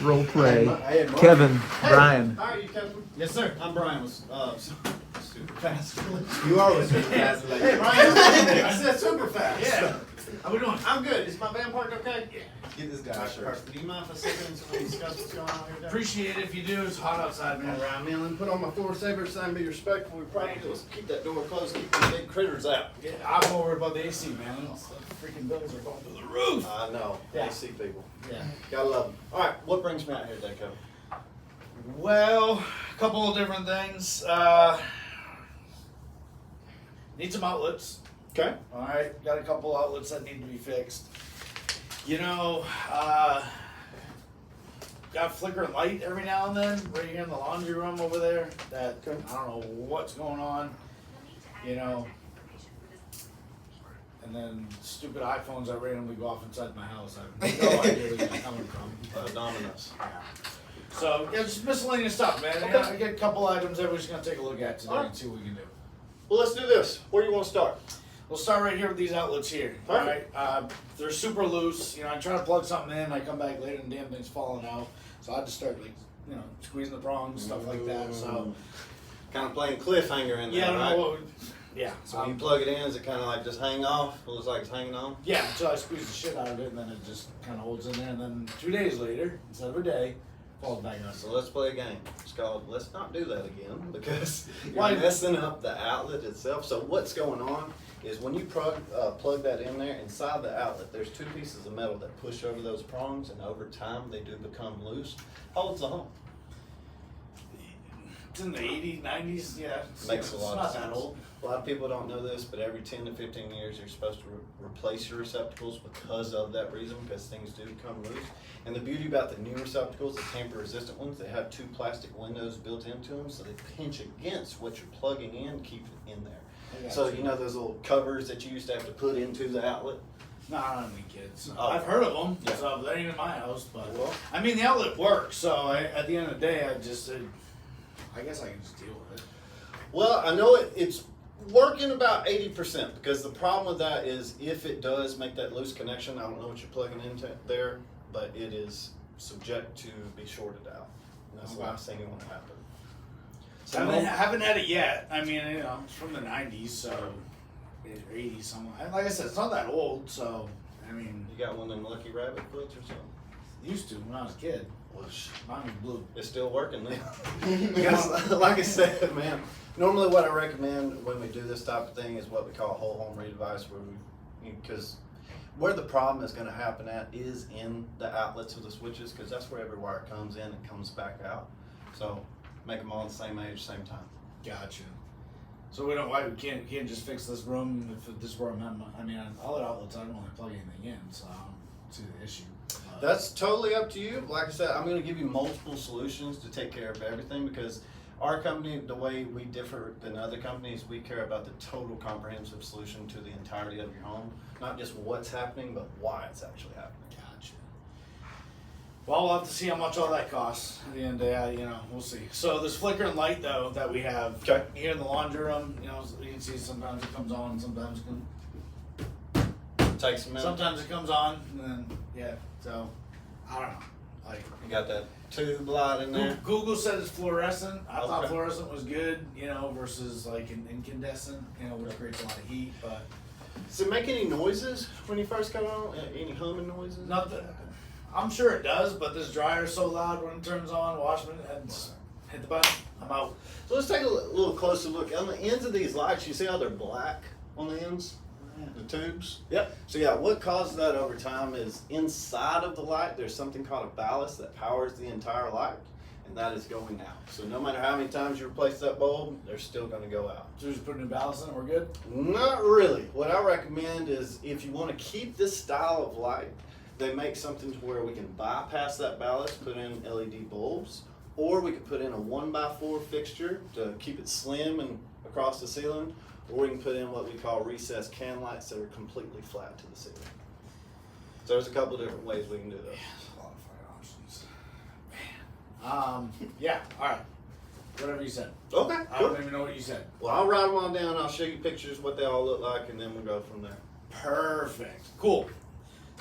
Role play. Hey, Mark. Kevin, Brian. How are you, Kevin? Yes, sir. I'm Brian with Super Fast. You are with Super Fast. Like, Hey, Brian. I said super fast. Yeah. How we doing? I'm good. Is my van parked okay? Yeah. Get this guy a shirt. Perfect. Do you mind if I sit in and we discuss what's going on here today? Appreciate it if you do. It's hot outside, man. All right, man. Let me put on my floor saver sign. Be respectful. We probably just keep that door closed. Keep the big critters out. Yeah, I'm more worried about the AC, man. The freaking bills are going through the roof. I know. Yeah. AC people. Yeah. Gotta love them. All right. What brings me out here today, Kevin? Well, a couple of different things. Need some outlets. Okay. All right, got a couple outlets that need to be fixed. You know, got flickering light every now and then right here in the laundry room over there. That Okay. I don't know what's going on. You know, and then stupid iPhones that randomly go off inside my house. I have no idea where they're coming from. Domino's. So yeah, just miscellaneous stuff, man. Okay. You know, I get a couple items that we're just gonna take a look at today and see what we can do. Well, let's do this. Where do you want to start? We'll start right here with these outlets here. Perfect. All right, they're super loose. You know, I try to plug something in, I come back later and the damn thing's falling out. So I just start like, you know, squeezing the prongs, stuff like that. So Kind of playing cliffhanger in there, yeah, I don't right? know what. Yeah. So when you plug it in, is it kind of like just hang off? It looks like it's hanging on? Yeah, until I squeeze the shit out of it, and then it just kind of holds in there, and then 2 days later, instead of a day, falls back out. So let's play a game. It's called Let's Not Do That Again, because Why? you're messing up the outlet itself. So what's going on is when you plug that in there, inside the outlet, there's two pieces of metal that push over those prongs, and over time they do become loose. How old's the home? It's in the 80s, 90s, yeah. Makes a it's lot not of that sense. old. A lot of people don't know this, but every 10 to 15 years you're supposed to replace your receptacles because of that reason, because things do become loose. And the beauty about the new receptacles, the tamper-resistant ones, they have two plastic windows built into them, so they pinch against what you're plugging in, keep it in there. I got So you know those little covers that you used to have to put into the outlet? No, I don't have any kids. Oh. I've heard of them, Yeah. so they ain't in my house. But Well. I mean, the outlet works. So at the end of the day, I guess I can just deal with it. Well, I know it's working about 80%, because the problem with that is if it does make that loose connection, I don't know what you're plugging into there, but it is subject to be shorted out. And that's the Okay. last thing you want to happen. So haven't had it yet. I mean, you know, it's from the 90s, so or 80s something. And like I said, it's not that old. So I mean, You got one of them Lucky Rabbit foots or something? used to when I was a kid. Well, Mine was blue. it's still working now. Because, like I said, man, normally what I recommend when we do this type of thing is what we call a whole home redevice, because where the problem is going to happen at is in the outlets of the switches, because that's where every wire comes in and comes back out. So make them all the same age, same time. Gotcha. So we don't. Why we can't just fix this room if this is where I'm at? I mean, on all the outlets, I don't want to plug anything in, so I don't see the issue. That's totally up to you. Like I said, I'm going to give you multiple solutions to take care of everything, because our company, the way we differ than other companies, we care about the total comprehensive solution to the entirety of your home. Not just what's happening, but why it's actually happening. Gotcha. Well, we'll have to see how much all that costs at the end of the day. You know, we'll see. So this flickering light, though, that we have Okay. here in the laundry room, you know, you can see sometimes it comes on, sometimes it comes. Takes a minute. Sometimes it comes on, and then yeah. So I don't know. Like You got that tube light in there. Google said it's fluorescent. I thought Okay. fluorescent was good, you know, versus like an incandescent, you know, which creates a lot of heat. But Does it make any noises when you first got on? Any humming noises? not that I'm sure it does. But this dryer's so loud when it turns on. Watchman and hit the button. I'm out. So let's take a little closer look. On the ends of these lights, you see how they're black on the ends? The tubes? Yep. So yeah, what causes that over time is inside of the light, there's something called a ballast that powers the entire light, and that is going out. So no matter how many times you replace that bulb, they're still going to go out. So just put a new ballast in it. We're good. Not really. What I recommend is if you want to keep this style of light, they make something to where we can bypass that ballast, put in LED bulbs, or we could put in a 1x4 fixture to keep it slim and across the ceiling, or we can put in what we call recessed can lights that are completely flat to the ceiling. So there's a couple of different ways we can do that. There's a lot of fire options. Man. Yeah. All right. Whatever you said. Okay, I cool. don't even know what you said. Well, I'll write them all down. I'll show you pictures, what they all look like, and then we'll go from there. Perfect. Cool.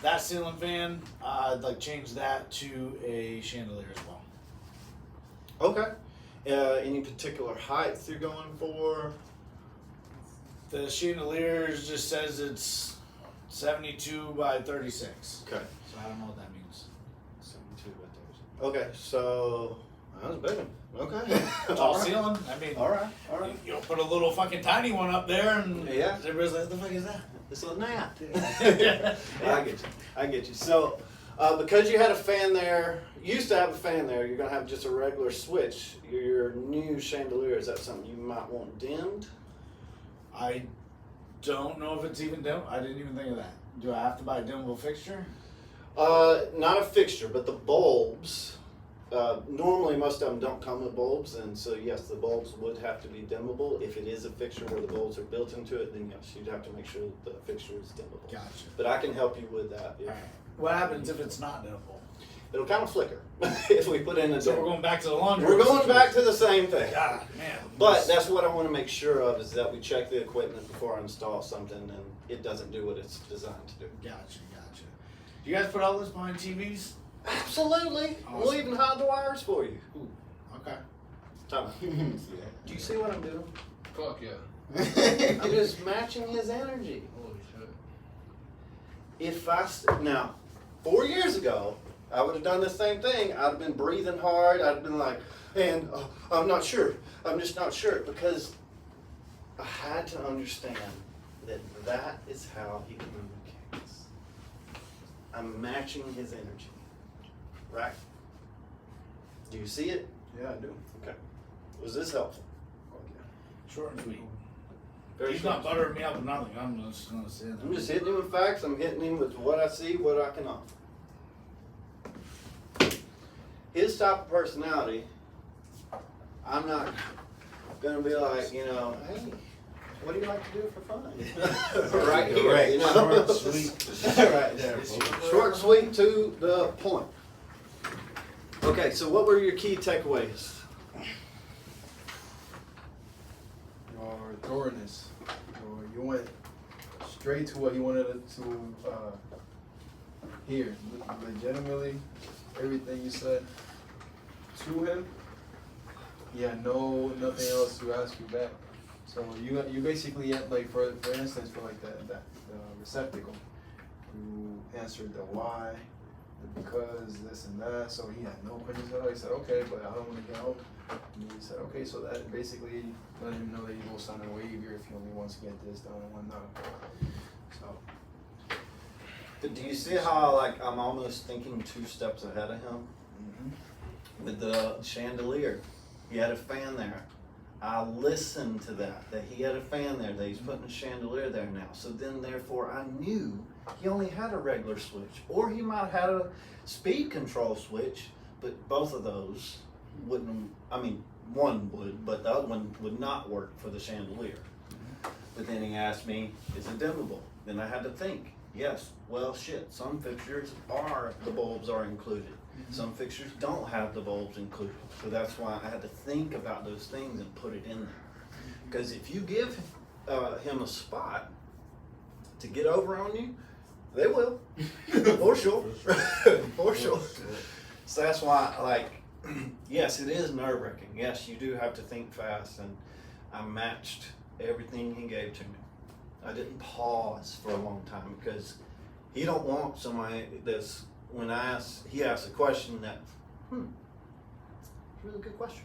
that ceiling fan, I'd like change that to a chandelier as well. Okay. Any particular height you're going for? The chandelier just says it's 72 by 36. Okay. So I don't know what that means. 72 by 30. Okay, so that was a big one. Okay. Tall All right. ceiling. I mean, All right. All right. you don't put a little fucking tiny one up there and Yeah. everybody's like, what the fuck is that? It's a nap. I get you. I get you. So, because you had a fan there, you used to have a fan there, you're gonna have just a regular switch. Your new chandelier, is that something you might want dimmed? I don't know if it's even dim. I didn't even think of that. Do I have to buy a dimmable fixture? Not a fixture, but the bulbs. Normally, most of them don't come with bulbs, and so yes, the bulbs would have to be dimmable. If it is a fixture where the bulbs are built into it, then yes, you'd have to make sure that the fixture is dimmable. Gotcha. But I can help you with that. Yeah. Alright. What happens if it's not dimmable? It'll kind of flicker if we put in a. So we're going back to the laundry. We're going back to the same thing. God, man. But that's what I want to make sure of is that we check the equipment before I install something and it doesn't do what it's designed to do. Gotcha. Do you guys put all this behind TVs? Absolutely. We'll Awesome. even hide the wires for you. Ooh, okay. Time out. Do you see what I'm doing? Fuck yeah. I'm just matching his energy. Holy shit. Now, 4 years ago, I would have done the same thing. I'd have been breathing hard. I'd have been like, and I'm not sure. I'm just not sure because I had to understand that that is how he communicates. I'm matching his energy, right? Do you see it? Yeah, I do. Okay. Was this helpful? Short and sweet. Very He's short. not buttering me up or nothing. I'm just gonna say that. I'm just hitting him with facts. I'm hitting him with what I see, what I can offer. His type of personality, I'm not gonna be like, hey, what do you like to do for fun? Right here, Right. you know. Short, sweet. Right there. Short, sweet, to the point. Okay, so what were your key takeaways? Your thoroughness. You went straight to what you wanted to hear. Legitimately, everything you said to him. He had nothing else to ask you back. So you basically had, like, for instance, for like the receptacle, you answered the why, the because, this and that. So he had no questions at all. He said, okay, but I don't want to get out. And he said, okay, so that basically let him know that he goes on a waiver if he only wants to get this done and whatnot. So. But do you see how I'm almost thinking 2 steps ahead of him? With the chandelier, he had a fan there. I listened to that he had a fan there, that he's putting a chandelier there now. So then therefore I knew he only had a regular switch. Or he might have had a speed control switch, but both of those wouldn't, one would, but the other one would not work for the chandelier. But then he asked me, is it dimmable? Then I had to think, yes, well shit, some fixtures the bulbs are included. Some fixtures don't have the bulbs included. So that's why I had to think about those things and put it in there. Because if you give him a spot to get over on you, they will. For sure. For sure. So that's why, yes, it is nerve-wracking. Yes, you do have to think fast. And I matched everything he gave to me. I didn't pause for a long time because he don't want somebody that's, when he asks a question that, it's a really good question.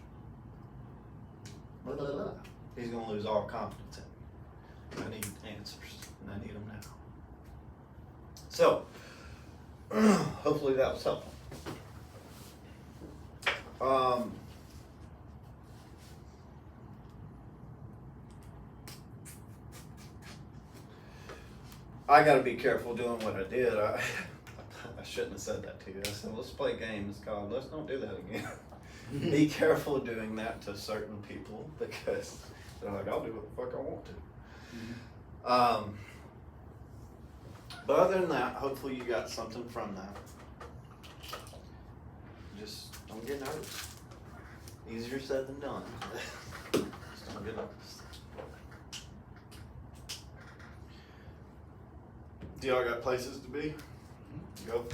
Blah, blah, blah. He's going to lose all confidence in me. I need answers, and I need them now. So, hopefully that was helpful. I got to be careful doing what I did. I shouldn't have said that to you. I said, let's play games, God. Let's don't do that again. Be careful doing that to certain people because they're like, I'll do what the fuck I want to. But other than that, hopefully you got something from that. Just don't get nervous. Easier said than done. Just don't get nervous. Do y'all got places to be? Go.